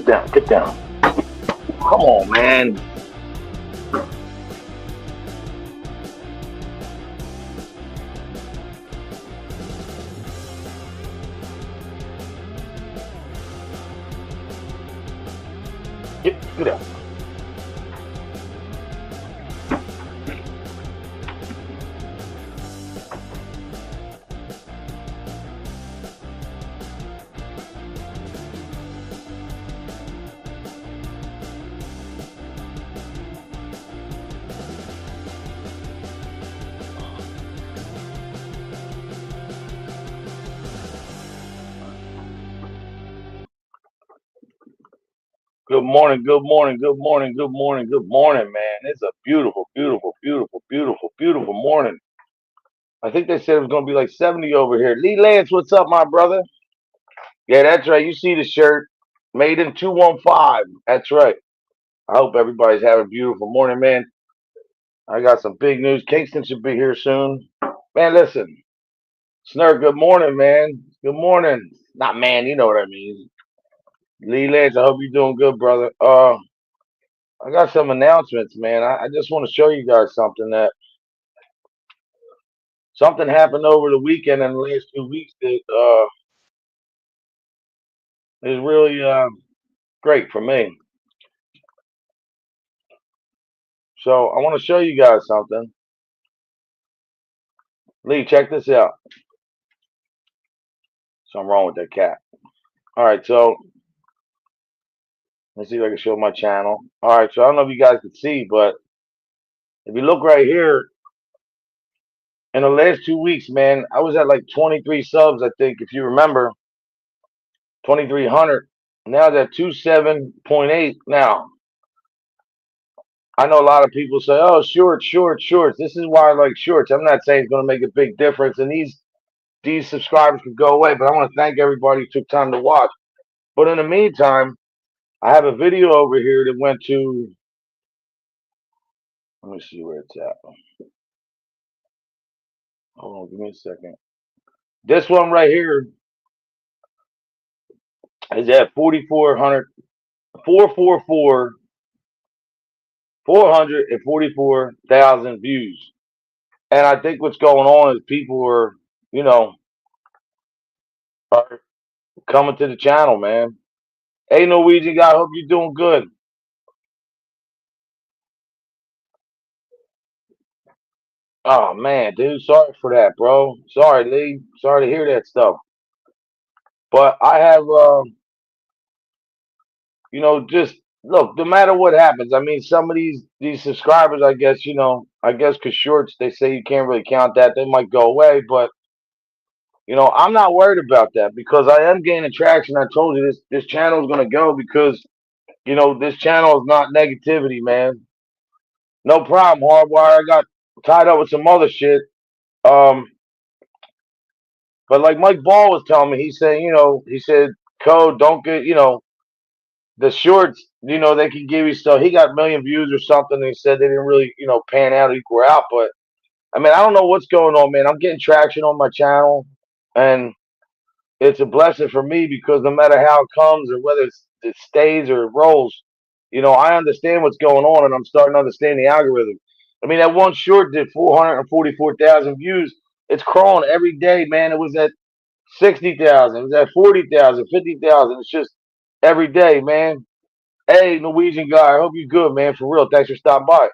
down, get down. Come on, man. Get up. Good morning, good morning, good morning, good morning, good morning, man. It's a beautiful, beautiful, beautiful, beautiful, beautiful morning. I think they said it was gonna be like 70 over here. Lee Lance, what's up, my brother? Yeah, that's right. You see the shirt. Made in 215. That's right. I hope everybody's having a beautiful morning, man. I got some big news. Kingston should be here soon. Man, listen. Snur, good morning, man. Good morning. Not man, you know what I mean. Lee Lance, I hope you're doing good, brother. I got some announcements, man. I just want to show you guys something happened over the weekend and the last 2 weeks that is really great for me. So I want to show you guys something. Lee, check this out. Something wrong with that cat. All right, so let's see if I can show my channel. All right, so I don't know if you guys can see, but if you look right here, in the last 2 weeks, man, I was at like 23 subs, I think, if you remember, 2,300. Now it's at 27.8 now. I know a lot of people say, "Oh, shorts, shorts, shorts." This is why I like shorts. I'm not saying it's going to make a big difference, and these subscribers could go away. But I want to thank everybody who took time to watch. But in the meantime, I have a video over here that went to. Let me see where it's at. Hold on, give me a second. This one right here is at 4,400, 444, 444,000 views. And I think what's going on is people are, you know, are coming to the channel, man. Hey, Norwegian guy, hope you're doing good. Oh man, dude, sorry for that, bro. Sorry, Lee. Sorry to hear that stuff. But I have, just look. No matter what happens, I mean, some of these subscribers, I guess, I guess because shorts, they say you can't really count that. They might go away, but I'm not worried about that because I am gaining traction. I told you this channel is gonna go because this channel is not negativity, man. No problem, Hardwire. I got tied up with some other shit. Um, but like Mike Ball was telling me, he's saying, he said, Code, don't get, the shorts, they can give you stuff. He got a million views or something. And he said they didn't really, pan out or equal out. But I mean, I don't know what's going on, man. I'm getting traction on my channel, and it's a blessing for me because no matter how it comes or whether it stays or it rolls, I understand what's going on, and I'm starting to understand the algorithm. I mean, that one short did 444,000 views. It's crawling every day, man. It was at 60,000. It was at 40,000, 50,000. It's just every day, man. Hey, Norwegian guy, I hope you're good, man. For real. Thanks for stopping by.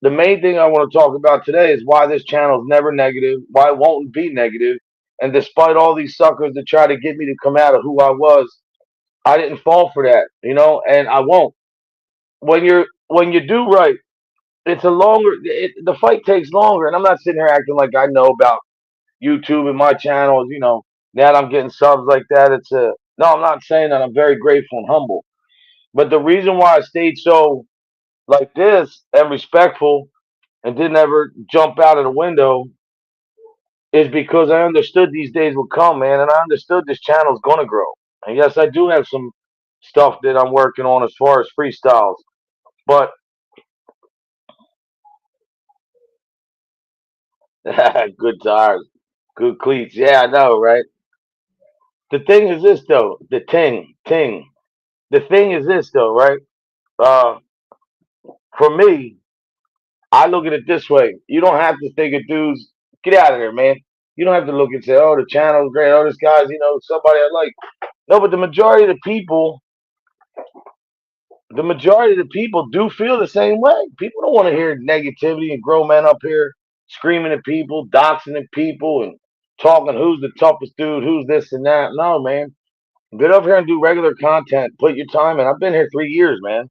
The main thing I want to talk about today is why this channel is never negative, why it won't be negative, and despite all these suckers that try to get me to come out of who I was, I didn't fall for that, and I won't. When you do right, the fight takes longer, and I'm not sitting here acting like I know about YouTube and my channels, now that I'm getting subs like that. No, I'm not saying that. I'm very grateful and humble. But the reason why I stayed so like this and respectful and didn't ever jump out of the window is because I understood these days would come, man, and I understood this channel's gonna grow. And yes, I do have some stuff that I'm working on as far as freestyles, but good tires, good cleats. Yeah, I know, right? The thing is this though, the ting ting. the thing is this though, right? Uh, for me, I look at it this way. You don't have to think of dudes. Get out of there, man. You don't have to look and say, "Oh, the channel's great. Oh, this guy's, somebody I like." No, but the majority of the people do feel the same way. People don't want to hear negativity and grown men up here screaming at people, doxing at people, and talking who's the toughest dude, who's this and that. No, man. Get up here and do regular content. Put your time in. I've been here 3 years, man.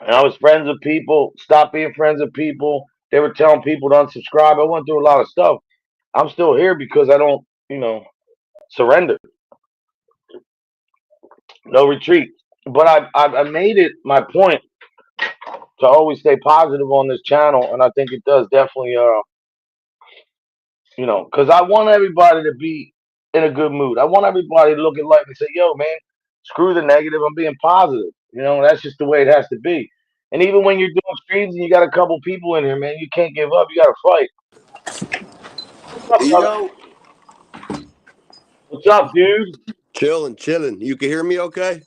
And I was friends with people, stopped being friends with people. They were telling people to unsubscribe. I went through a lot of stuff. I'm still here because I don't, surrender. No retreat. But I made it my point to always stay positive on this channel, and I think it does definitely, because I want everybody to be in a good mood. I want everybody to look at life and say, "Yo, man, screw the negative. I'm being positive." That's just the way it has to be. And even when you're doing streams and you got a couple people in here, man, you can't give up. You got to fight. What's up, brother? Yo, What's up, dude? chilling. You can hear me okay?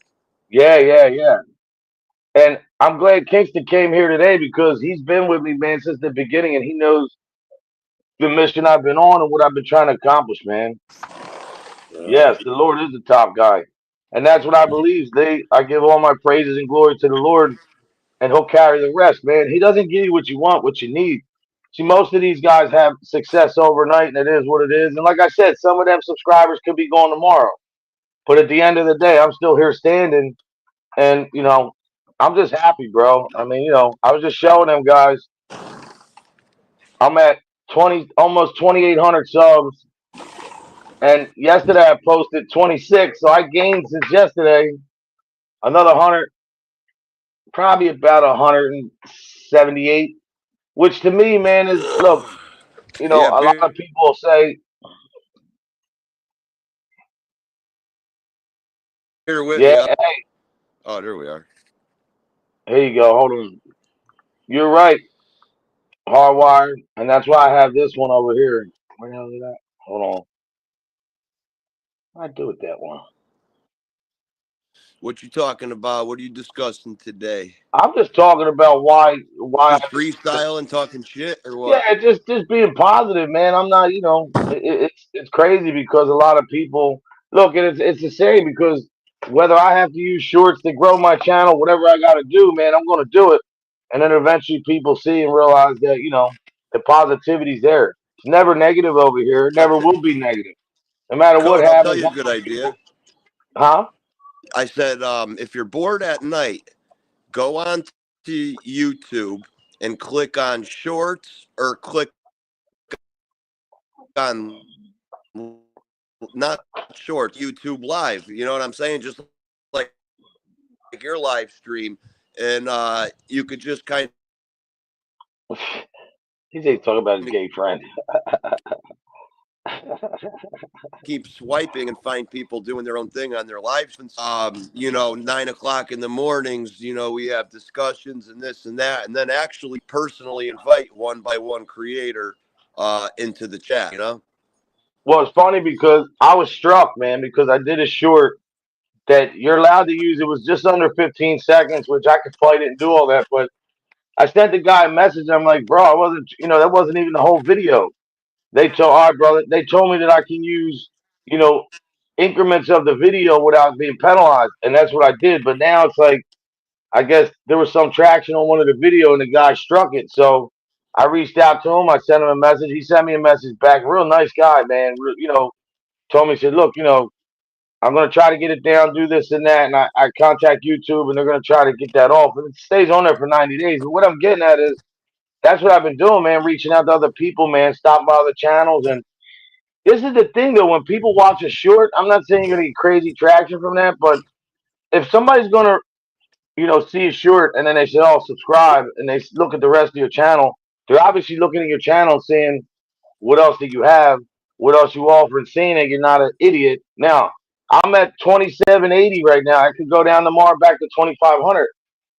Yeah, yeah, yeah. And I'm glad Kingston came here today because he's been with me, man, since the beginning, and he knows the mission I've been on and what I've been trying to accomplish, man. Yes, the Lord is the top guy. And that's what I believe. I give all my praises and glory to the Lord, and he'll carry the rest, man. He doesn't give you what you want, what you need. See, most of these guys have success overnight, and it is what it is. And like I said, some of them subscribers could be gone tomorrow. But at the end of the day, I'm still here standing, and I'm just happy, bro. I mean, I was just showing them guys. I'm at 20, almost 2,800 subs, and yesterday I posted 26, so I gained since yesterday another 100, probably about 178. Which to me, man, is look. Yeah, A lot of people say, bear with "Yeah, me. hey, Oh, there we are. here you go. Hold on. You're right, hardwired, and that's why I have this one over here. Where the hell is that? Hold on. What I do with that one? What you talking about? What are you discussing today? I'm just talking about why Just freestyling, talking shit, or Yeah, what? just being positive, man. I'm not, it's crazy because a lot of people look, and it's the same because whether I have to use shorts to grow my channel, whatever I got to do, man, I'm going to do it, and then eventually people see and realize that the positivity's there. It's never negative over here. It I'll never t- will be negative, no matter what Code, I'll tell happens. you a good idea. Huh? I said, if you're bored at night, go on to YouTube and click on shorts or click on not shorts, YouTube live. You know what I'm saying? Just like your live stream. And you could just kind He's talking about his of gay friend. keep swiping and find people doing their own thing on their lives. 9 o'clock in the mornings, we have discussions and this and that, and then actually personally invite one by one creator into the chat. Well, it's funny because I was struck, man, because I did a short that you're allowed to use. It was just under 15 seconds, which I could fight it and do all that. But I sent the guy a message. I'm like, bro, I wasn't, that wasn't even the whole video. All right, brother. They told me that I can use, you know, increments of the video without being penalized, and that's what I did. But now it's like, I guess there was some traction on one of the video, and the guy struck it. So I reached out to him. I sent him a message. He sent me a message back. Real nice guy, man. Told me, he said, look, I'm going to try to get it down, do this and that. And I contact YouTube and they're going to try to get that off. And it stays on there for 90 days. But what I'm getting at is that's what I've been doing, man, reaching out to other people, man, stopping by other channels. And this is the thing, though, when people watch a short, I'm not saying you're going to get crazy traction from that. But if somebody's going to, see a short and then they say, oh, subscribe, and they look at the rest of your channel, they're obviously looking at your channel and saying, what else do you have? What else you offer? And seeing that you're not an idiot. Now, I'm at 2780 right now. I could go down tomorrow back to 2500.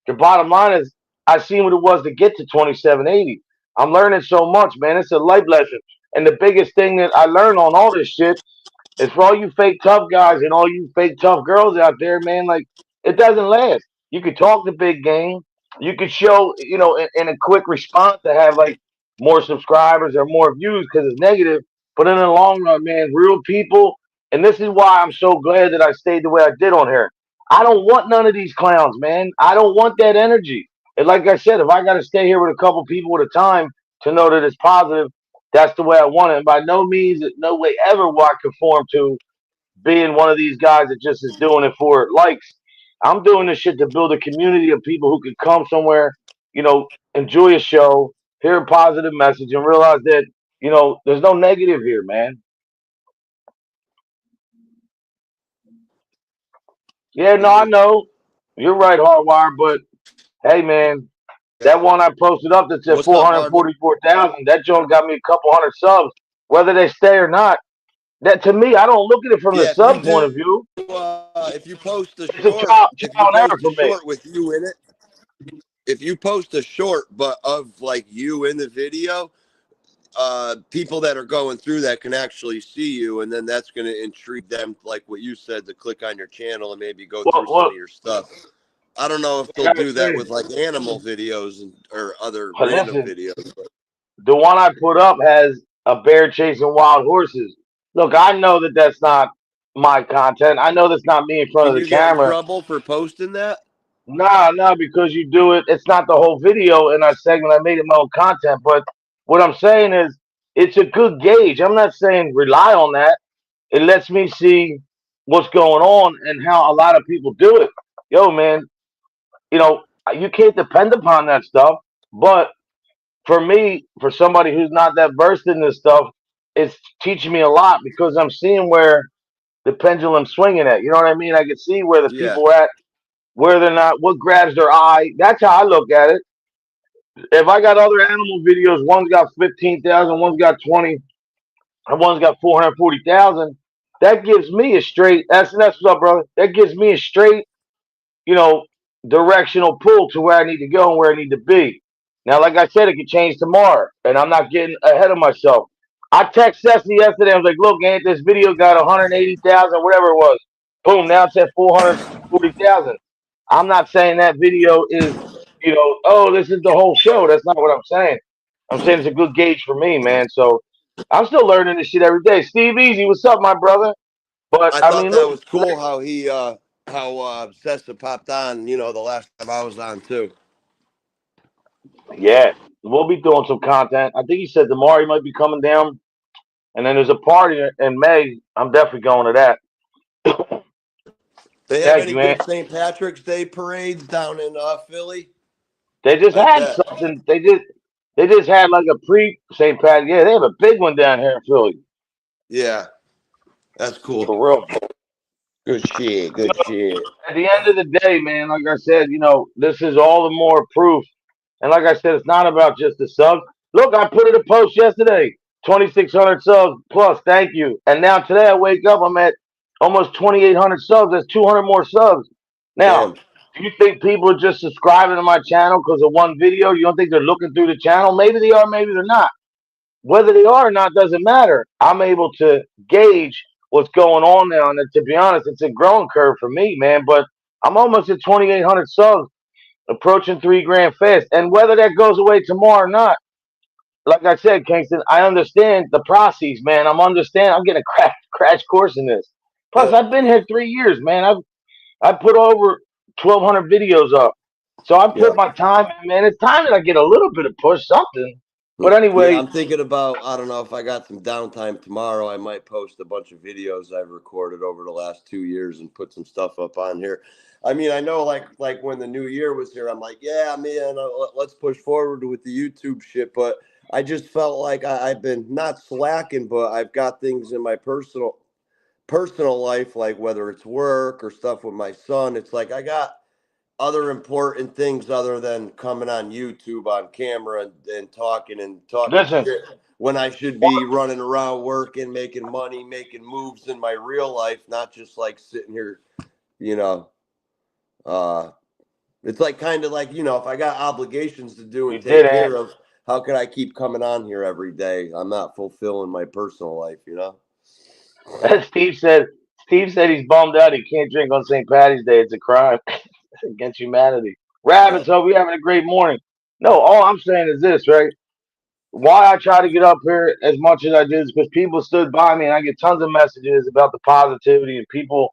The bottom line is, I seen what it was to get to 2780. I'm learning so much, man. It's a life lesson. And the biggest thing that I learned on all this shit It's for all you fake tough guys and all you fake tough girls out there, man. Like it doesn't last. You could talk the big game. You could show, in a quick response to have like more subscribers or more views because it's negative. But in the long run, man, real people, and this is why I'm so glad that I stayed the way I did on here. I don't want none of these clowns, man. I don't want that energy. And like I said, if I got to stay here with a couple people at a time to know that it's positive, that's the way I want it. And by no means, no way ever will I conform to being one of these guys that just is doing it for likes. I'm doing this shit to build a community of people who can come somewhere, enjoy a show, hear a positive message, and realize that, there's no negative here, man. Yeah, no, I know. You're right, Hardwire, but hey, man, that one I posted up that said What's up, Hardwire? 444,000, that joint got me a couple hundred subs. Whether they stay or not, that to me, I don't look at it from the Yeah, if you sub point do, of view. if you post a It's a short, if you trial and error post a for me. short with you in it, if you post a short but of like you in the video, people that are going through that can actually see you, and then that's going to intrigue them, like what you said, to click on your channel and maybe go Well, through some well, of your stuff. I don't know if they'll like I do that with said, like animal videos or other random listen, videos. But the one I put up has a bear chasing wild horses. Look, I know that that's not my content. I know that's not me in front did of the you get in camera. trouble for posting that? Nah, nah, because you do it. It's not the whole video in that segment. I made it my own content. But what I'm saying is, it's a good gauge. I'm not saying rely on that. It lets me see what's going on and how a lot of people do it. Yo, man, you can't depend upon that stuff. But for me, for somebody who's not that versed in this stuff, it's teaching me a lot because I'm seeing where the pendulum's swinging at. You know what I mean? I can see where the Yeah, people are at, where they're not, what grabs their eye. That's how I look at it. If I got other animal videos, one's got 15,000, one's got 20, and one's got 440,000. That gives me a straight. That's what's up, brother. That gives me a straight, you know, directional pull to where I need to go and where I need to be. Now, like I said, it could change tomorrow, and I'm not getting ahead of myself. I text Cecily yesterday. I was like, "Look, Aunt, this video got 180,000, whatever it was. Boom, now it's at 440,000." I'm not saying that video is, oh, this is the whole show. That's not what I'm saying. I'm saying it's a good gauge for me, man. So I'm still learning this shit every day. Steve Easy, what's up, my brother? But I I thought mean, that look, was cool how he Sessa popped on. You know, the last time I was on too. yeah, we'll be doing some content. I think he said tomorrow he might be coming down, and then there's a party in May. I'm definitely going to that. They have Thank any you, man. good St. Patrick's Day parades down in Philly? They just I had bet. something. They just had like a pre St. Pat. Yeah, they have a big one down here in Philly. Yeah, that's cool. For real. Good shit. Good shit. At the end of the day, man, like I said, this is all the more proof. And like I said, it's not about just the subs. Look, I put in a post yesterday, 2,600 subs plus. Thank you. And now today I wake up, I'm at almost 2,800 subs. That's 200 more subs. Now, Damn. do you think people are just subscribing to my channel because of one video? You don't think they're looking through the channel? Maybe they are, maybe they're not. Whether they are or not doesn't matter. I'm able to gauge what's going on now. And to be honest, it's a growing curve for me, man. But I'm almost at 2,800 subs, approaching 3 grand fast. And whether that goes away tomorrow or not, like I said, Kingston, I understand the process, man. I'm getting a crash course in this. Plus, Yep. I've been here 3 years, man. I've put over 1,200 videos up. So I put Yep. my time in, man. It's time that I get a little bit of push, something. But Yeah, anyway, I'm thinking about, I don't know, if I got some downtime tomorrow, I might post a bunch of videos I've recorded over the last 2 years and put some stuff up on here. I mean, I know like when the new year was here, I'm like, yeah, man, let's push forward with the YouTube shit. But I just felt like I've been not slacking, but I've got things in my personal life, like whether it's work or stuff with my son. It's like I got other important things other than coming on YouTube on camera and talking listen. shit when I should be running around working, making money, making moves in my real life, not just like sitting here, you know. Uh it's like kind of like, if I got obligations to do and You take didn't. care of, how could I keep coming on here every day? I'm not fulfilling my personal life, you know? Steve said. Steve said he's bummed out. He can't drink on St. Patty's Day. It's a crime against humanity. Rabbits, hope you having a great morning. No, all I'm saying is this, right? Why I try to get up here as much as I did is because people stood by me, and I get tons of messages about the positivity and people,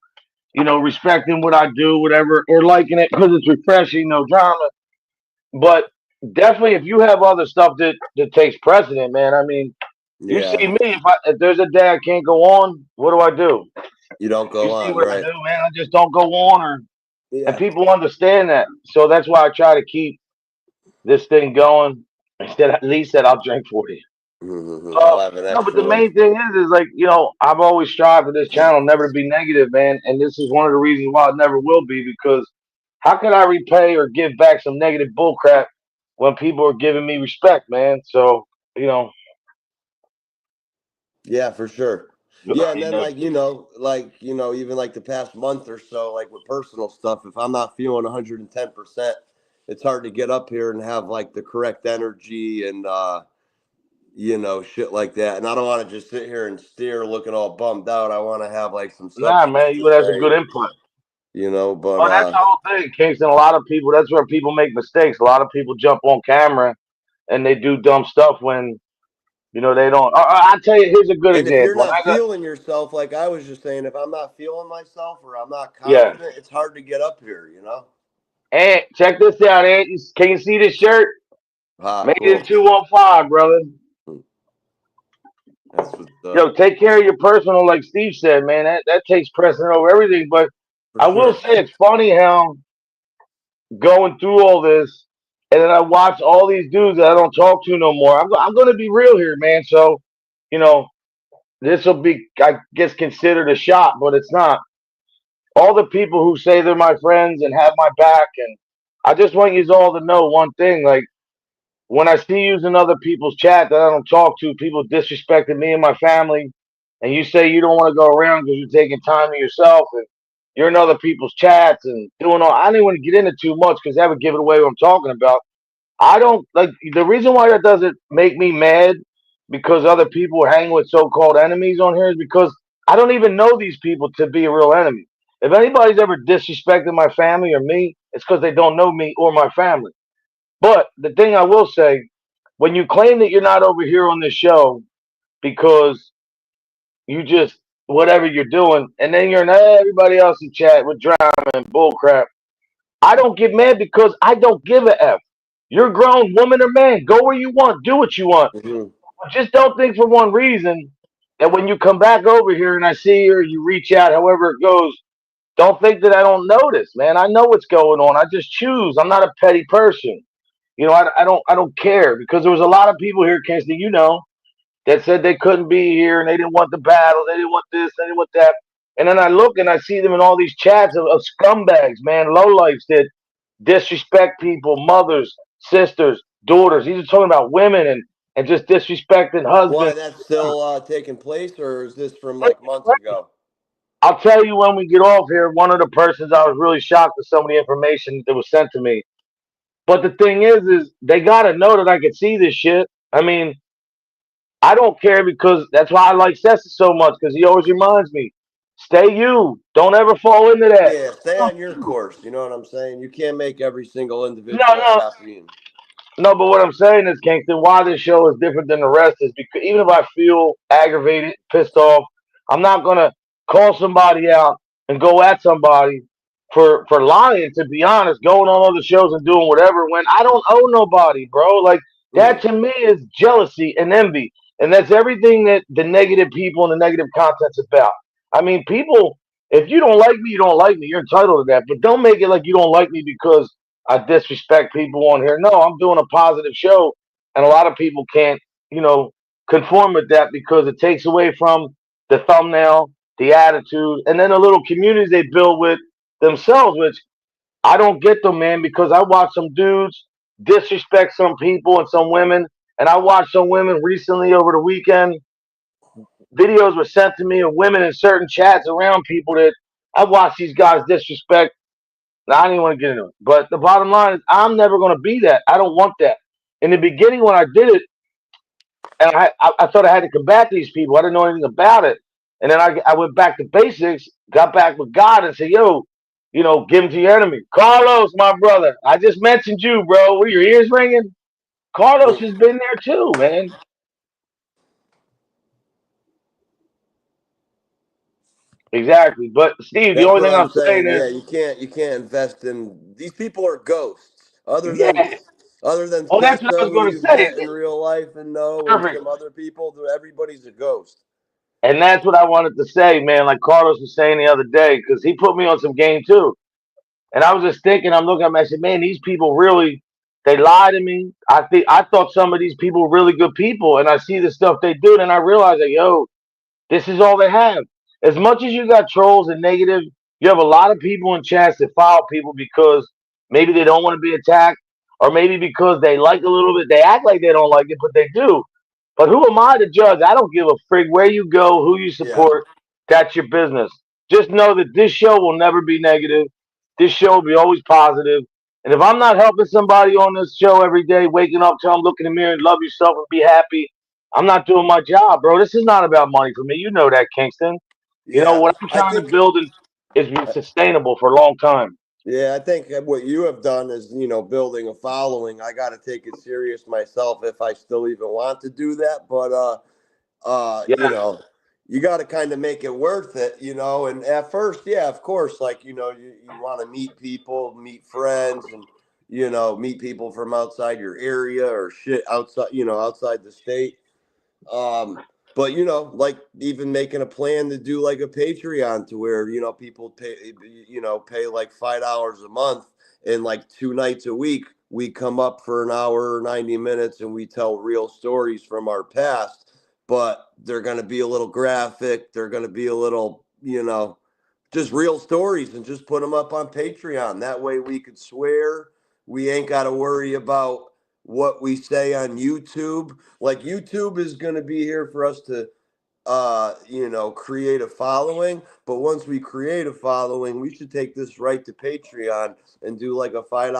respecting what I do, whatever, or liking it because it's refreshing, no drama. But definitely, if you have other stuff that takes precedent, man. I mean, you see Yeah, me. If there's a day I can't go on, what do? you don't You go see on, what I right? do, man. I just don't go on, and Yeah. people understand that. So that's why I try to keep this thing going. Instead, at least that I'll drink for you. I'll have an No, but extra the one. main thing is like I've always strived for this channel never to be negative, man, and this is one of the reasons why it never will be because how can I repay or give back some negative bullcrap when people are giving me respect, man? So you know, Yeah, for sure. Yeah, and then like even like the past month or so, like with personal stuff, if I'm not feeling 110%, it's hard to get up here and have like the correct energy and shit like that. And I don't want to just sit here and stare looking all bummed out. I want to have like some nah, substance man, to you that's a good say, input. but Oh, that's the whole thing, Kingston. A lot of people. That's where people make mistakes. A lot of people jump on camera and they do dumb stuff when they don't. I tell you, here's a good and if you're example. And not I got feeling yourself, like I was just saying, if I'm not feeling myself or I'm not yeah. confident, it's hard to get up here. And check this out, Ant. Can you see this shirt? Ah, Made it in cool. 215, brother. That's what's Yo, up. take care of your personal, like Steve said, man. That takes precedent over everything. But For I will sure. say it's funny how going through all this, and then I watch all these dudes that I don't talk to no more. I'm going to be real here, man. So, you know, this will be, I guess, considered a shot, but it's not. All the people who say they're my friends and have my back, and I just want you all to know one thing, like. When I see you in other people's chat that I don't talk to, people disrespecting me and my family, and you say you don't want to go around because you're taking time to yourself and you're in other people's chats and doing all. I didn't want to get into too much because that would give it away what I'm talking about. I don't like the reason why that doesn't make me mad because other people are hanging with so-called enemies on here is because I don't even know these people to be a real enemy. If anybody's ever disrespected my family or me, it's because they don't know me or my family. But the thing I will say, when you claim that you're not over here on this show because you just whatever you're doing, and then you're in everybody else's chat with drama and bullcrap, I don't get mad because I don't give a f. You're a grown woman or man. Go where you want. Do what you want. Hmm. But just don't think for one reason that when you come back over here and I see you or you reach out, however it goes, don't think that I don't notice, man. I know what's going on. I just choose. I'm not a petty person. I don't care because there was a lot of people here, Kinsey, that said they couldn't be here and they didn't want the battle, they didn't want this, they didn't want that. And then I look and I see them in all these chats of scumbags, man, lowlifes that disrespect people, mothers, sisters, daughters. These are talking about women and just disrespecting Why husbands. that's still taking place, or is this from like months ago? I'll tell you when we get off here. One of the persons I was really shocked with some of the information that was sent to me. But the thing is they gotta know that I can see this shit. I mean, I don't care because that's why I like Sessa so much because he always reminds me, stay you. Don't ever fall into that. Yeah, stay on your course. You know what I'm saying? You can't make every single No, individual no, happy. no. But what I'm saying is, Kingston, why this show is different than the rest is because even if I feel aggravated, pissed off, I'm not gonna call somebody out and go at somebody for lying. To be honest, going on other shows and doing whatever when I don't owe nobody, bro. Like that Mm. to me is jealousy and envy, and that's everything that the negative people and the negative content's about. I mean, people. If you don't like me, you don't like me. You're entitled to that, but don't make it like you don't like me because I disrespect people on here. No, I'm doing a positive show, and a lot of people can't, you know, conform with that because it takes away from the thumbnail, the attitude, and then the little communities they build with themselves, which I don't get them, man, because I watch some dudes disrespect some people and some women, and I watched some women recently over the weekend. Videos were sent to me of women in certain chats around people that I watched these guys disrespect. Now, I didn't want to get into it. But the bottom line is, I'm never going to be that. I don't want that. In the beginning, when I did it, and I thought I had to combat these people, I didn't know anything about it. And then I went back to basics, got back with God, and said, "Yo, give them to your enemy." Carlos, my brother, I just mentioned you, bro. Were your ears ringing? Carlos Well, has been there too, man. Exactly. But Steve, the that's only what thing I'm I'm saying saying. is, Yeah, you can't invest in these people are ghosts. yeah. Other than Oh, that's what I Sessa, was who going to you've say. met in real life and know, and Perfect. some other people, everybody's a ghost. And that's what I wanted to say, man. Like Carlos was saying the other day, because he put me on some game too. And I was just thinking, I'm looking at him, I said, man, these people really, they lie to me. I thought some of these people were really good people, and I see the stuff they do, and I realize that, yo, this is all they have. As much as you got trolls and negative, you have a lot of people in chats that follow people because maybe they don't want to be attacked, or maybe because they like a little bit. They act like they don't like it, but they do. But who am I to judge? I don't give a frig where you go, who you Yeah, support. That's your business. Just know that this show will never be negative. This show will be always positive. And if I'm not helping somebody on this show every day, waking up till I'm looking in the mirror and love yourself and be happy, I'm not doing my job, bro. This is not about money for me. You know that, Kingston. yeah. What I'm I trying to think. build is be sustainable for a long time. Yeah, I think what you have done is, building a following. I got to take it serious myself if I still even want to do that. But uh, Yeah, you know, you got to kind of make it worth it. And at first, yeah, of course, like, you want to meet people, meet friends, and, meet people from outside your area or shit outside the state. Um, but like even making a plan to do like a Patreon to where people pay like $5 a month, and like 2 nights a week we come up for an hour or 90 minutes and we tell real stories from our past. But they're going to be a little graphic. They're going to be a little just real stories, and just put them up on Patreon. That way we could swear. We ain't got to worry about what we say on YouTube. Like YouTube is going to be here for us to create a following, but once we create a following, we should take this right to Patreon and do like a $5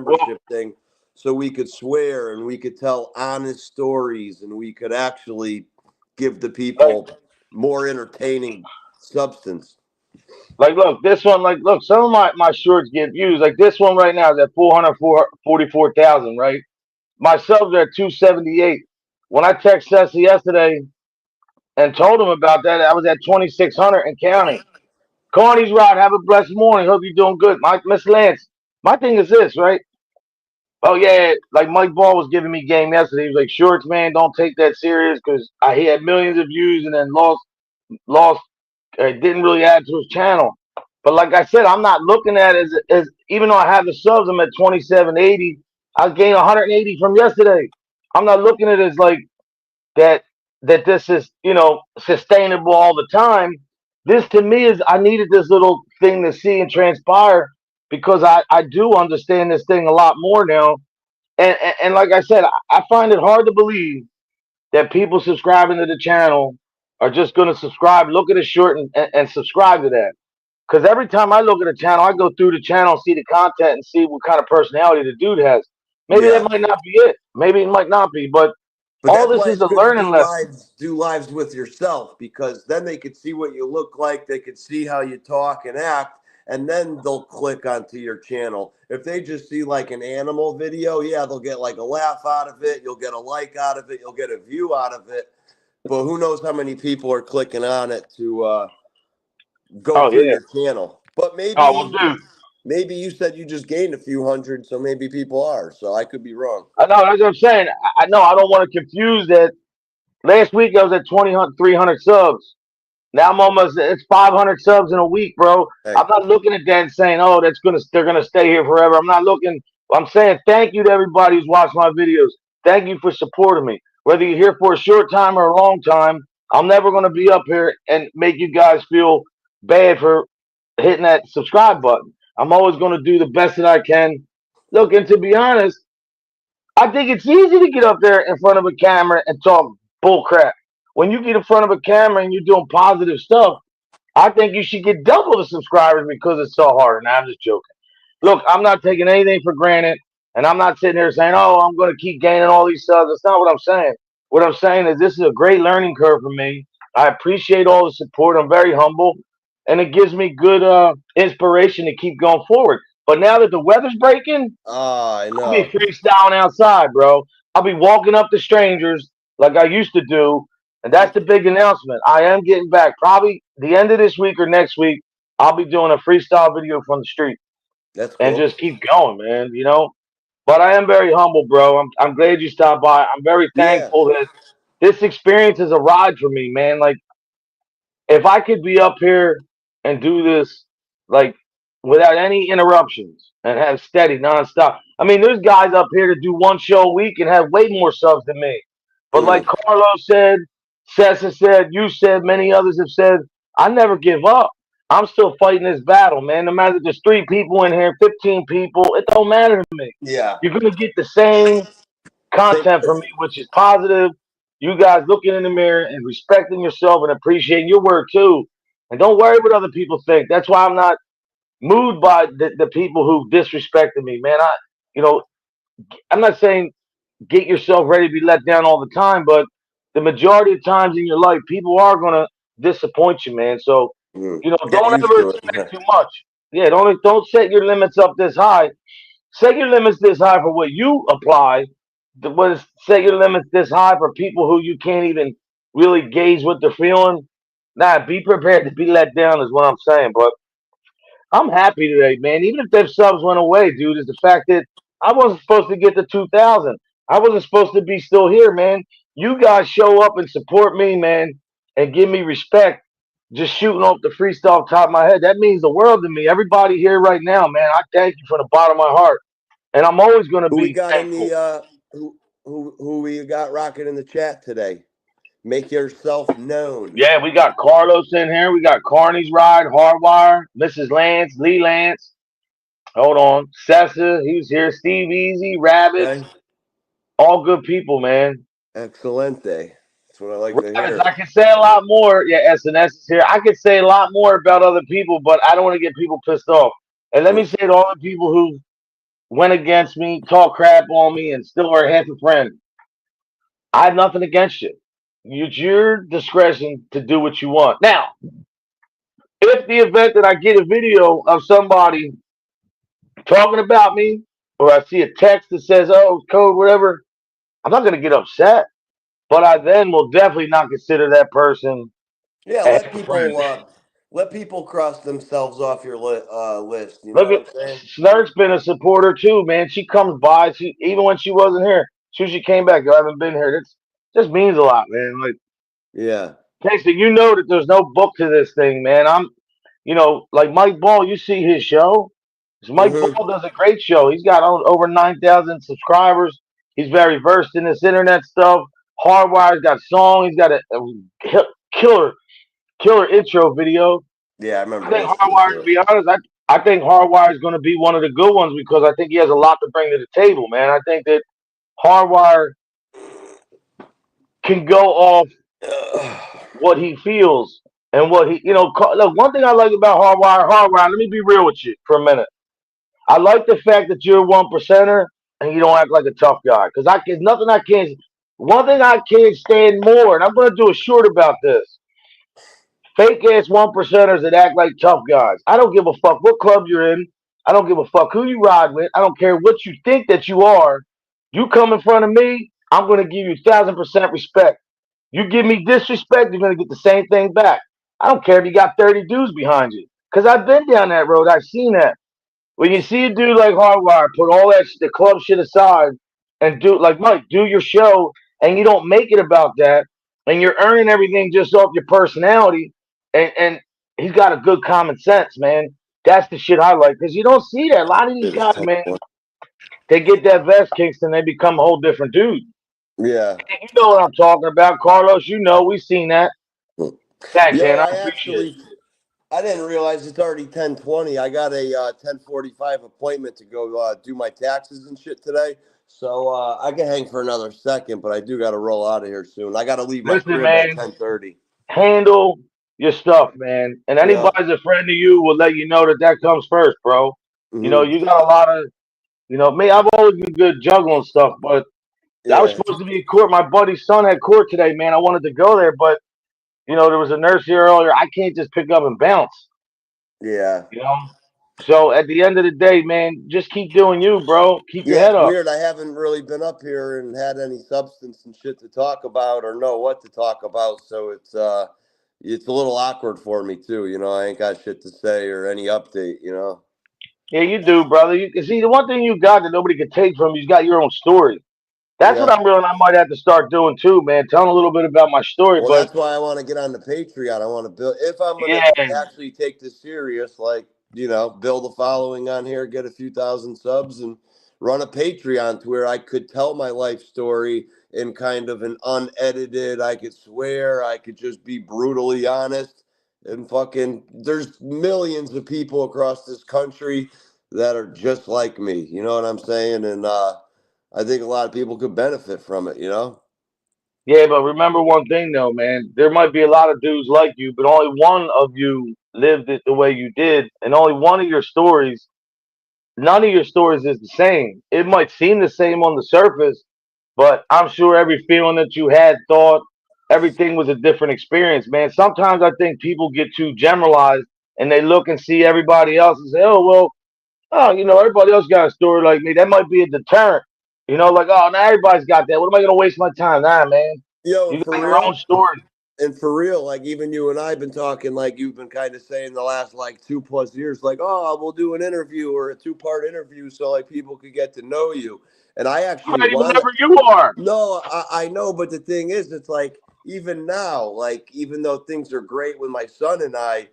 well, membership thing, so we could swear and we could tell honest stories and we could actually give the like, people more entertaining substance. look, this one, look, some of my shorts get views. Like this one right now is at 444,000, right? My subs are at 278. When I text Ceci yesterday and told him about that, I was at 2,600 and counting. Carney's Rod, have a blessed morning. Hope you're doing good. Miss Lance, my thing is this, right? Oh yeah, like Mike Ball was giving me game yesterday. He was like, "Shorts, man, don't take that serious because he had millions of views and then lost. Didn't really add to his channel." But like I said, I'm not looking at it as even though I have the subs, I'm at 2780. I gained 180 from yesterday. I'm not looking at it as like that this is sustainable all the time. This to me is I needed this little thing to see and transpire because I do understand this thing a lot more now. And like I said, I find it hard to believe that people subscribing to the channel are just going to subscribe, look at a short, and subscribe to that. Because every time I look at a channel, I go through the channel, see the content, and see what kind of personality the dude has. Maybe that Yeah. might not be it. Maybe it might not be. But But all that's this why is it's a good to learning lesson. do lives with yourself, because then they could see what you look like, they could see how you talk and act, and then they'll click onto your channel. If they just see like an animal video, yeah, they'll get like a laugh out of it, you'll get a like out of it, you'll get a view out of it. But who knows how many people are clicking on it to go Oh through yeah. your channel. But Oh well, dude. maybe you said you just gained a few hundred, so maybe people are. So I could be wrong. I know that's what I'm saying. I know I don't want to confuse that. Last week I was at 300 subs. Now I'm almost it's 500 subs in a week, bro. Hey, I'm not looking at that and saying, "Oh, they're gonna stay here forever." I'm not looking. I'm saying thank you to everybody who's watched my videos. Thank you for supporting me. Whether you're here for a short time or a long time, I'm never gonna be up here and make you guys feel bad for hitting that subscribe button. I'm always gonna do the best that I can. Look, and to be honest, I think it's easy to get up there in front of a camera and talk bull crap. When you get in front of a camera and you're doing positive stuff, I think you should get double the subscribers because it's so hard. Now I'm just joking. Look, I'm not taking anything for granted, and I'm not sitting here saying, "Oh, I'm going to keep gaining all these subs." That's not what I'm saying. What I'm saying is this is a great learning curve for me, I appreciate all the support. I'm very humble, and it gives me good inspiration to keep going forward. But now that the weather's breaking, Oh, I I'll be know. freestyling outside, bro. I'll be walking up to strangers like I used to do, and that's the big announcement. I am getting back. Probably the end of this week or next week, I'll be doing a freestyle video from the street That's and cool. just keep going, man. But I am very humble, bro. I'm glad you stopped by. I'm very Yeah. thankful that this experience is a ride for me, man. Like if I could be up here and do this like without any interruptions and have steady nonstop. I mean, there's guys up here that do one show a week and have way more subs than me. But like Mm. Carlos said, Sessa said, you said, many others have said, I never give up. I'm still fighting this battle, man. No matter if there's 3 people in here, 15 people, it don't matter to me. Yeah. You're gonna get the same Same content from me, person. which is positive. You guys looking in the mirror and respecting yourself and appreciating your work too. And don't worry what other people think. That's why I'm not moved by the people who disrespected me, man. You know, I'm not saying get yourself ready to be let down all the time, but the majority of times in your life, people are gonna disappoint you, man. So, Mm. Get don't used ever to it. expect too much. Yeah, don't set your limits up this high. Set your limits this high for what you apply. But set your limits this high for people who you can't even really gauge what they're feeling. Nah, be prepared to be let down is what I'm saying. But I'm happy today, man. Even if them subs went away, dude, is the fact that I wasn't supposed to get to 2,000. I wasn't supposed to be still here, man. You guys show up and support me, man, and give me respect. Just shooting off the freestyle top of my head. That means the world to me. Everybody here right now, man, I thank you from the bottom of my heart. And I'm always going to Who we be got in thankful. the who we got rocking in the chat today? Make yourself known. Yeah, we got Carlos in here. We got Carney's Ride, Hardwire, Mrs. Lance, Lee Lance. Hold on. Sessa, he's here. Steve Easy, Okay. Rabbits. All good people, man. Excelente. That's what I like to Rabbits, hear. I can say a lot more. Yeah, SNS is here. I could say a lot more about other people, but I don't want to get people pissed off. And let me Mm. say to all the people who went against me, talk crap on me, and still are half a friend, I have nothing against you. It's your discretion to do what you want. Now, if the event that I get a video of somebody talking about me, or I see a text that says, oh, code, whatever, I'm not going to get upset. But I then will definitely not consider that person Yeah, a friend. let people cross themselves off your list. You know Look what at I'm saying? Snurk's been a supporter too, man. She comes by. She even when she wasn't here, she came back. I haven't been here. This just means a lot, man. Like Yeah. Casey, you know that there's no book to this thing, man. Like Mike Ball. You see his show. Mike Hmm. Ball does a great show. He's got over 9,000 subscribers. He's very versed in this internet stuff. Hardwire's got song. He's got a killer killer intro video. Yeah, I I remember think listening Hardwire, to to it. be honest, I think Hardwire is going to be one of the good ones because I think he has a lot to bring to the table, man. I think that Hardwire can go off what he feels and what look, one thing I like about Hardwire, let me be real with you for a minute. I like the fact that you're a 1%er and you don't act like a tough guy because nothing I can't. One thing I can't stand more, and I'm going to do a short about this. Fake ass 1%ers that act like tough guys. I don't give a fuck what club you're in. I don't give a fuck who you ride with. I don't care what you think that you are. You come in front of me, I'm gonna give you 1,000% respect. You give me disrespect, you're gonna get the same thing back. I don't care if you got 30 dudes behind you. Cause I've been down that road. I've seen that. When you see a dude like Hardwire put all the club shit aside and do like Mike, do your show, and you don't make it about that, and you're earning everything just off your personality, and he's got a good common sense, man. That's the shit I like because you don't see that. A lot of these It is guys, 10. man, they get that vest Kingston, they become a whole different dude. Yeah. And you know what I'm talking about, Carlos. You know we've seen that. Thanks, Yo, man. I appreciate it. I didn't realize it's already 10:20. I got a 10:45 appointment to go do my taxes and shit today. So I can hang for another second, but I do got to roll out of here soon. I got to leave my Listen, crib at man. 10:30. Handle your stuff, man. And Yeah. anybody's a friend of you will let you know that that comes first, bro. Hmm. You got a lot of, me. I've always been good juggling stuff, but I was Yeah. supposed to be at court. My buddy's son had court today, man. I wanted to go there, but There was a nurse here earlier. I can't just pick up and bounce. Yeah. You know. So at the end of the day, man, just keep doing you, bro. Keep your Yeah, head it's up. weird. I haven't really been up here and had any substance and shit to talk about or know what to talk about, so it's a little awkward for me too. I ain't got shit to say or any update. Yeah, you do, brother. You can see the one thing you got that nobody can take from you. You got your own story. That's what Yeah. I'm realizing I might have to start doing too, man. Telling a little bit about my story. Well, But that's why I want to get on the Patreon. I want to build, if I'm going to yeah, actually take this serious, like, build a following on here, get a few thousand subs, and run a Patreon to where I could tell my life story in kind of an unedited, I could swear, I could just be brutally honest. And fucking, there's millions of people across this country that are just like me. You know what I'm saying? And I think a lot of people could benefit from it. yeah. But remember one thing though, man. There might be a lot of dudes like you, but only one of you lived it the way you did, and only one of your stories. None of your stories is the same. It might seem the same on the surface, but I'm sure every feeling that you had, thought, everything was a different experience, man. Sometimes I think people get too generalized and they look and see everybody else and say, oh, well, oh, everybody else got a story like me. That might be a deterrent. Like, oh, now everybody's got that. What am I going to waste my time? Nah, man. Yo, You for got your own real? story. And for real, like even you and I have been talking, like you've been kind of saying the last like 2+ years, like, oh, we'll do an interview or a 2-part interview so like people could get to know you. And I I'm actually ready want to. whenever you are. No, I know, but the thing is, it's like even now, like even though things are great with my son and I,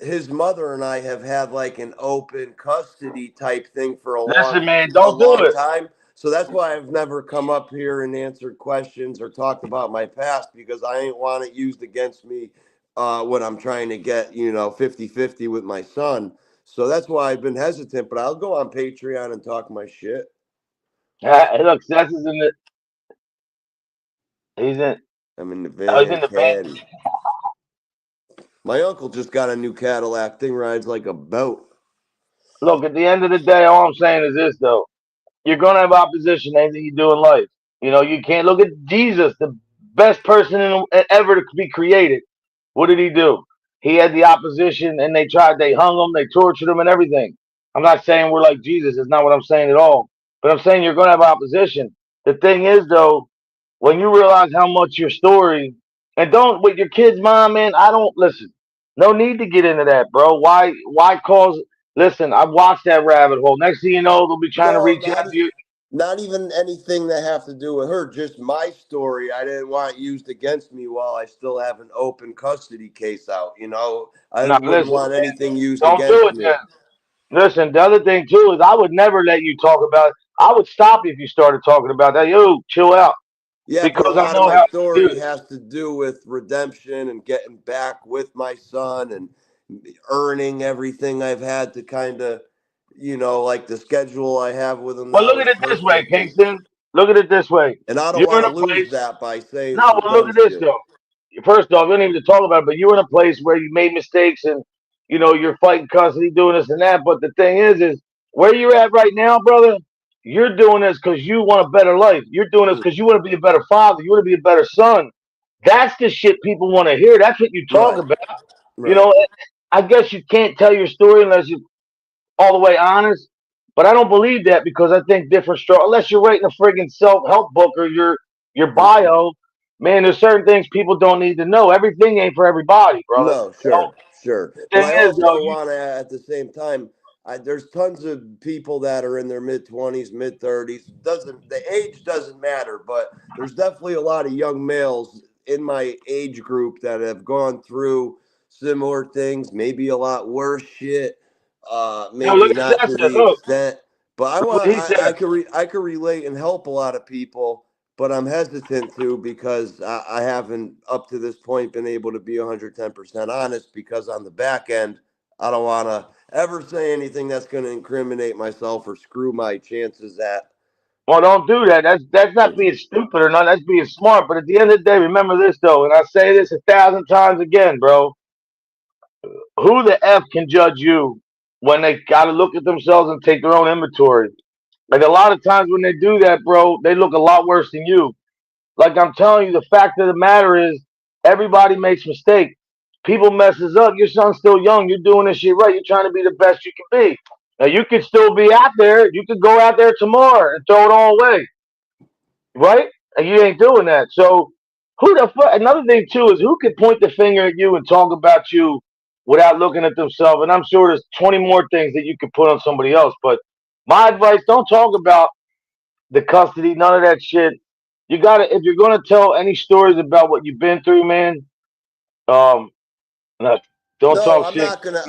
his mother and I have had like an open custody type thing for a Listen, long, man, a don't do long it. time. So that's why I've never come up here and answered questions or talked about my past because I ain't want it used against me when I'm trying to get, 50-50 with my son. So that's why I've been hesitant, but I'll go on Patreon and talk my shit. Look, Seth is in the. He's in. I'm in the Oh, he's van in the band. caddy. My uncle just got a new Cadillac. Thing rides like a boat. Look, at the end of the day, all I'm saying is this, though. You're going to have opposition anything you do in life. You can't look at Jesus, the best person ever to be created. What did he do? He had the opposition, and they hung him, they tortured him, and everything. I'm not saying we're like Jesus. It's not what I'm saying at all. But I'm saying you're going to have opposition. The thing is, though, when you realize how much your story, and don't with your kid's mom, man. I don't listen. No need to get into that, bro. Why? Why cause? Listen, I've watched that rabbit hole. Next thing you know, they'll be trying to No, reach out to you. not even anything that have to do with her. Just my story. I didn't want used against me while I still have an open custody case out. I No, wouldn't listen, want anything used don't do against it me. then. Listen, the other thing too is I would never let you talk about. I would stop you if you started talking about that. Yo, chill out, Yeah, but a because I lot of know my how you story do. has to do with redemption and getting back with my son and earning everything I've had to kind of, like the schedule I have with him Well, now look is at it this way, perfect, and Kingston. Look at it this way. I don't You're want in to a lose place. that by saying No, some well, look dumb at this shit. though. First off, we don't even talk about it, but you're in a place where you made mistakes and you're fighting custody, doing this and that. But the thing is where you're at right now, brother. You're doing this because you want a better life. You're doing this Mm, because you want to be a better father. You want to be a better son. That's the shit people want to hear. That's what you talk right, about. You right. know, I guess you can't tell your story unless you're all the way honest. But I don't believe that because I think different story. Unless you're writing a friggin' self help book or your bio, man, there's certain things people don't need to know. Everything ain't for everybody, brother. No, sure, sure. The But thing I is, though, also want to, at the same time, there's tons of people that are in their mid 20s, mid 30s. Doesn't the age doesn't matter, but there's definitely a lot of young males in my age group that have gone through similar things, maybe a lot worse shit, look maybe at not that to said. the Look, extent. But I look want, what he said. I could relate and help a lot of people, but I'm hesitant to because I haven't up to this point been able to be 110% honest because on the back end, I don't want to ever say anything that's going to incriminate myself or screw my chances at. Well, don't do that. That's not being stupid or not. That's being smart. But at the end of the day, remember this though, and I say this 1,000 times again, bro. Who the f can judge you when they got to look at themselves and take their own inventory? Like a lot of times when they do that, bro, they look a lot worse than you. Like I'm telling you, the fact of the matter is, Everybody makes mistakes. People messes up. Your son's still young. You're doing this shit right. You're trying to be the best you can be. Now you could still be out there. You could go out there tomorrow and throw it all away, right? And you ain't doing that. So who the fuck? Another thing too is who could point the finger at you and talk about you without looking at themselves. And I'm sure there's 20 more things that you could put on somebody else. But my advice: don't talk about the custody, none of that shit. You gotta if you're gonna tell any stories about what you've been through, man. Um, no, don't No, talk I'm shit. not gonna.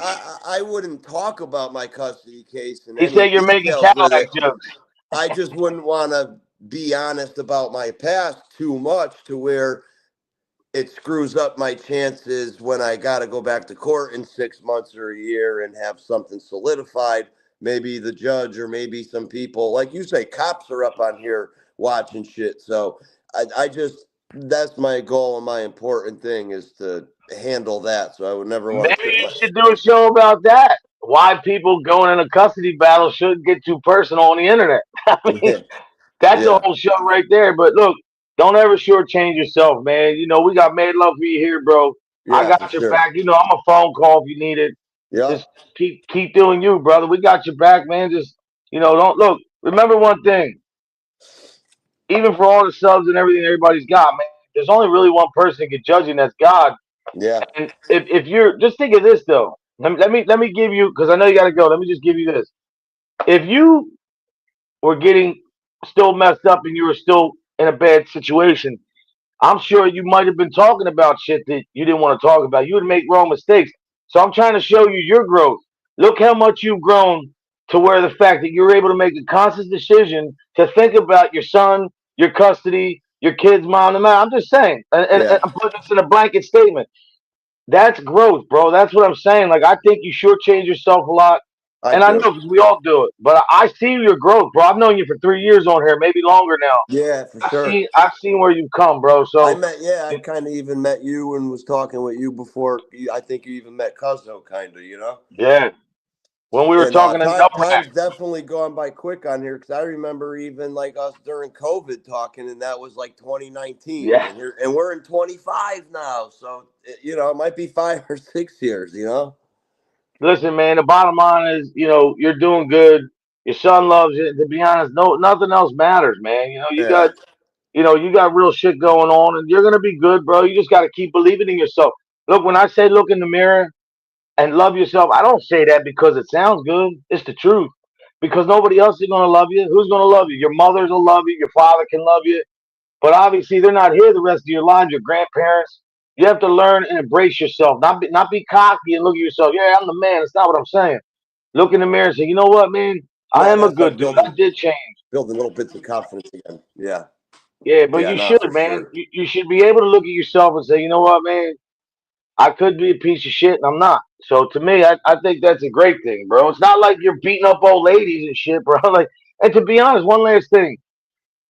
I wouldn't talk about my custody case in He any said you're making details with Cadillac it. jokes. I just wouldn't want to be honest about my past too much to where it screws up my chances when I got to go back to court in 6 months or a year and have something solidified. Maybe the judge or maybe some people, like you say, cops are up on here watching shit. So I just, that's my goal and my important thing is to handle that. So I would never want Maybe to put you my, should do a show about that. Why people going in a custody battle shouldn't get too personal on the internet. I mean, yeah, that's a yeah, whole show right there. But look, don't ever shortchange yourself, man. You know, we got made love for you here, bro. I yeah, for got your sure. back. You know, I'm a phone call if you need it. Yeah, Just keep doing you, brother. We got your back, man. Just don't look. Remember one thing. Even for all the subs and everything everybody's got, man. There's only really one person that can judge you, and that's God. yeah, And if you're just think of this though. Let me give you because I know you got to go. Let me just give you this. If you were getting still messed up and you were still in a bad situation, I'm sure you might have been talking about shit that you didn't want to talk about. You would make wrong mistakes. So I'm trying to show you your growth. Look how much you've grown to where the fact that you're able to make a conscious decision to think about your son, your custody, your kid's mom, and man. I'm just saying, and yeah. I'm putting this in a blanket statement. That's growth, bro. That's what I'm saying. Like I think you shortchange yourself a lot, I and I know do. because we all do it. But I see your growth, bro. I've known you for 3 years on here, maybe longer now. Yeah, for I've sure. seen I've seen where you've come, bro. I So met, yeah, I kind of even met you and was talking with you before. I think you even met Cuzzo, kind of, you know? yeah, when we were And talking to Novak, time's definitely gone by quick on here because I remember even like us during COVID talking, and that was like 2019, yeah. and we're in 25 now, so it might be 5 or 6 years, you know. Listen, man. The bottom line is, you're doing good. Your son loves you. To be honest, no, nothing else matters, man. Yeah, You got real shit going on, and you're gonna be good, bro. You just got to keep believing in yourself. Look, when I say look in the mirror and love yourself, I don't say that because it sounds good. It's the truth. Because nobody else is gonna love you. Who's gonna love you? Your mothers will love you. Your father can love you. But obviously, they're not here the rest of your lives. Your grandparents. You have to learn and embrace yourself. Not be cocky and look at yourself. Yeah, I'm the man. That's not what I'm saying. Look in the mirror and say, you know what, man? I no, am a that's good dude. I did change. building little bits of confidence again. Yeah, Yeah, but yeah, you not should, for man. sure. You should be able to look at yourself and say, you know what, man? I could be a piece of shit, and I'm not. So to me, I think that's a great thing, bro. It's not like you're beating up old ladies and shit, bro. Like, and to be honest, one last thing.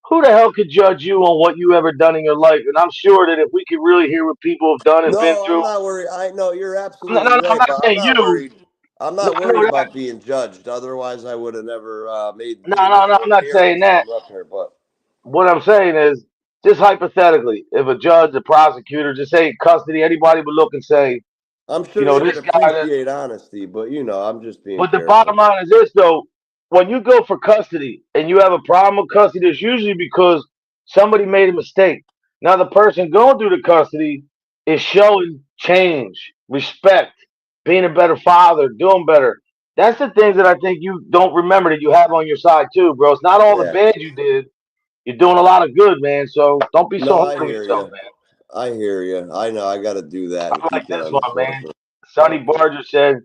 Who the hell could judge you on what you ever done in your life? And I'm sure that if we could really hear what people have done and been No, I'm through, not worried. I know you're no, no, absolutely no, I'm right, not but I'm saying not you. worried. I'm No, not I know worried that. about being judged. Otherwise, I would have never No, did no, any no, of I'm those not saying hearings and that. come up here. But What I'm saying is, just hypothetically, if a judge, a prosecutor, just say custody, anybody would look and say, I'm sure they would this guy. appreciate honesty. But I'm just being But the bottom careful. line is this, though: when you go for custody and you have a problem with custody, it's usually because somebody made a mistake. Now the person going through the custody is showing change, respect, being a better father, doing better. That's the things that I think you don't remember that you have on your side too, bro. It's not all the Yeah. bad you did. You're doing a lot of good, man. So don't be so No, hard I on hear yourself, you. man. I hear you. I know I got to do that and I'm like keep that this on the one, man. forefront. Sonny But Barger said,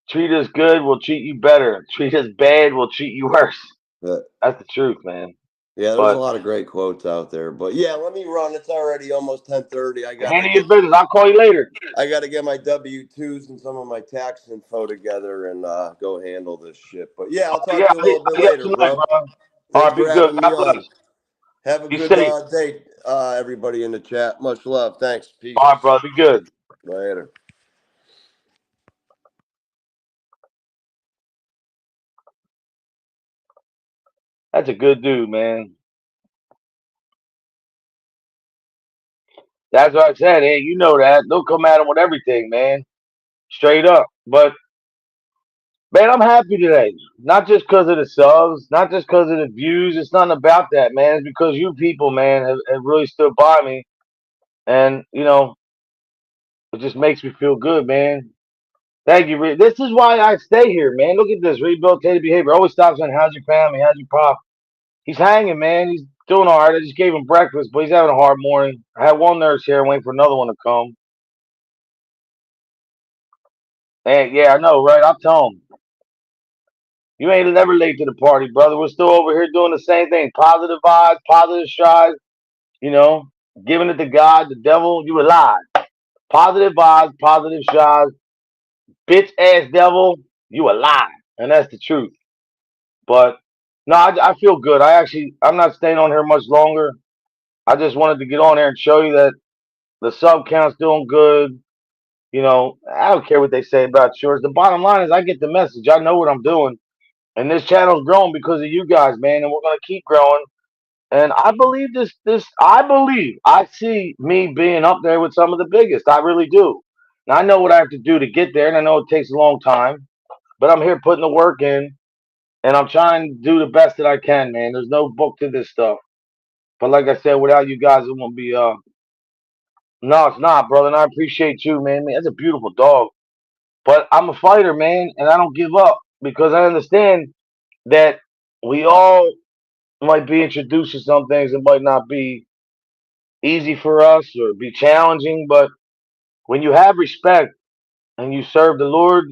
"Treat us good, we'll treat you better. Treat us bad, we'll treat you worse." but That's the truth, man. yeah, there's a But lot of great quotes out there. But yeah, let me run. It's already almost 10:30. handle your business. I'll call you later. I gotta get my W-2s and some of my tax info together and go handle this shit. But yeah, I'll Oh, talk yeah, to you a little bit I'll get later, tonight, bro. bro. All Thanks right, for be good. having me God on. bless. Have a Be good safe. day, everybody in the chat. Much love. Thanks. All right, Peace. brother. Be good. Later. That's a good dude, man. That's what I said. Hey, you know that they'll come at him with everything, man, straight up. But man, I'm happy today. Not just because of the subs, not just because of the views. It's nothing about that, man. It's because you people, man, have really stood by me, and it just makes me feel good, man. Thank you. This is why I stay here, man. Look at this rehabilitative behavior. Always stops on how's your family, how's your pop. He's hanging, man. He's doing all right. I just gave him breakfast, but he's having a hard morning. I had one nurse here waiting for another one to come. And yeah, I know, right? I'll tell him. You ain't never late to the party, brother. We're still over here doing the same thing. Positive vibes, positive strides, you know, giving it to God, the devil, you a lie. Positive vibes, positive strides, bitch ass devil, you a lie. And that's the truth. But no, I feel good. I'm not staying on here much longer. I just wanted to get on there and show you that the sub count's doing good. I don't care what they say about yours. The bottom line is I get the message. I know what I'm doing. And this channel's growing because of you guys, man, and we're gonna keep growing. And I believe I see me being up there with some of the biggest. I really do. Now I know what I have to do to get there, and I know it takes a long time, but I'm here putting the work in, and I'm trying to do the best that I can, man. There's no book to this stuff. But like I said, without you guys, it won't be no, it's not, brother. And I appreciate you, man. Man, that's a beautiful dog. But I'm a fighter, man, and I don't give up because I understand that we all might be introduced to some things that might not be easy for us or be challenging. But when you have respect and you serve the Lord,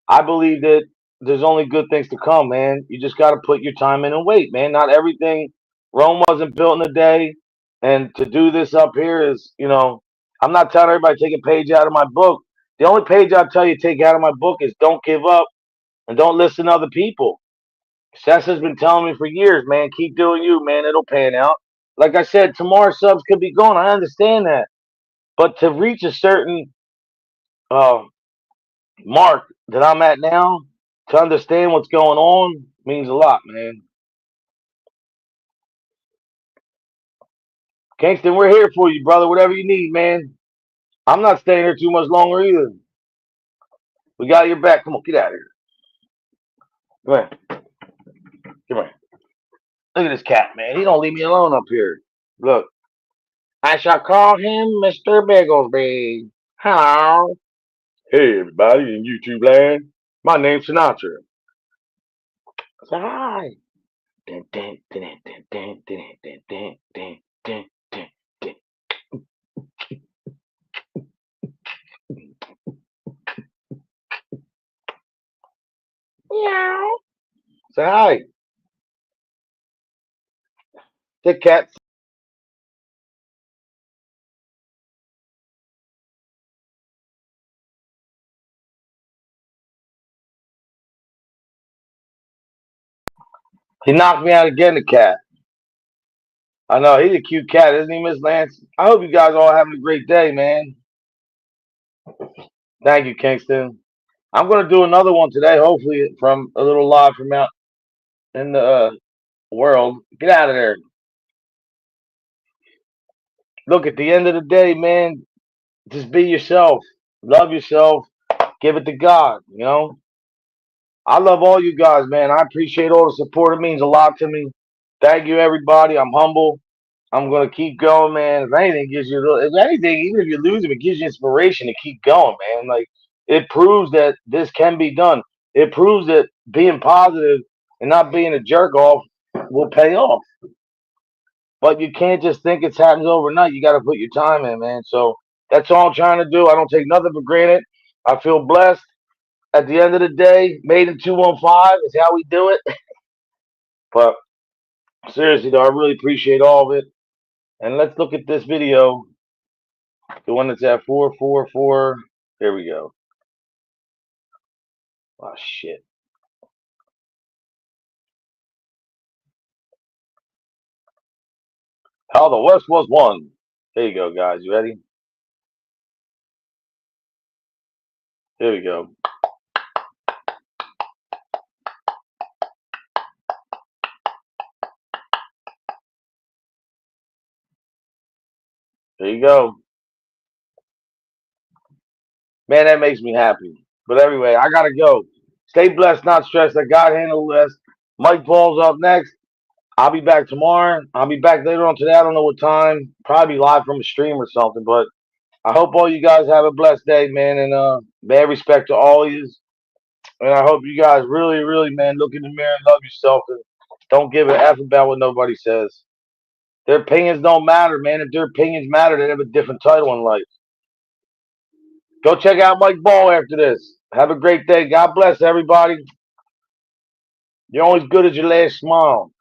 I believe that there's only good things to come, man. You just got to put your time in and wait, man. Not everything, Rome wasn't built in a day. And to do this up here is, I'm not telling everybody to take a page out of my book. The only page I'll tell you to take out of my book is don't give up and don't listen to other people. Seth has been telling me for years, man, keep doing you, man. It'll pan out. Like I said, tomorrow subs could be gone. I understand that. But to reach a certain uh, mark that I'm at now, to understand what's going on, means a lot, man. Kingston, we're here for you, brother. Whatever you need, man. I'm not staying here too much longer either. We got your back. Come on, get out of here. Come here. Come here. Look at this cat, man. He don't leave me alone up here. Look. I shall call him Mr. Bigglesby. Hello. Hey, everybody in YouTube land. My name's Sinatra. Say hi. Dun, dun, dun, dun, dun, dun, dun, dun, dun, dun, dun, dun. Meow. Say hi. The cat. He knocked me out again, the cat. I know, he's a cute cat, isn't he, Miss Lance? I hope you guys all having a great day, man. Thank you, Kingston. I'm going to do another one today, hopefully, from a little live from out in the world. Get out of there. Look, at the end of the day, man, just be yourself. Love yourself. Give it to God. I love all you guys, man. I appreciate all the support. It means a lot to me. Thank you, everybody. I'm humble. I'm gonna keep going, man. If anything gives you, if anything, even if you lose, it gives you inspiration to keep going, man. Like it proves that this can be done. It proves that being positive and not being a jerk off will pay off. But you can't just think it's happening overnight. You got to put your time in, man. So that's all I'm trying to do. I don't take nothing for granted. I feel blessed. At the end of the day, made in 215 is how we do it. But seriously, though, I really appreciate all of it. And let's look at this video, the one that's at 444. Here we go. Oh, shit. How the West was won. There you go, guys. You ready? Here we go. There you go. Man, that makes me happy. But anyway, I gotta go. Stay blessed, not stressed. Let God handle the rest. Mike Paul's up next. I'll be back tomorrow. I'll be back later on today. I don't know what time. Probably live from a stream or something. But I hope all you guys have a blessed day, man. And mad respect to all of you. And I hope you guys really, really, man, look in the mirror and love yourself and don't give a F about what nobody says. Their opinions don't matter, man. If their opinions matter, they have a different title in life. Go check out Mike Ball after this. Have a great day. God bless everybody. You're always good as your last smile.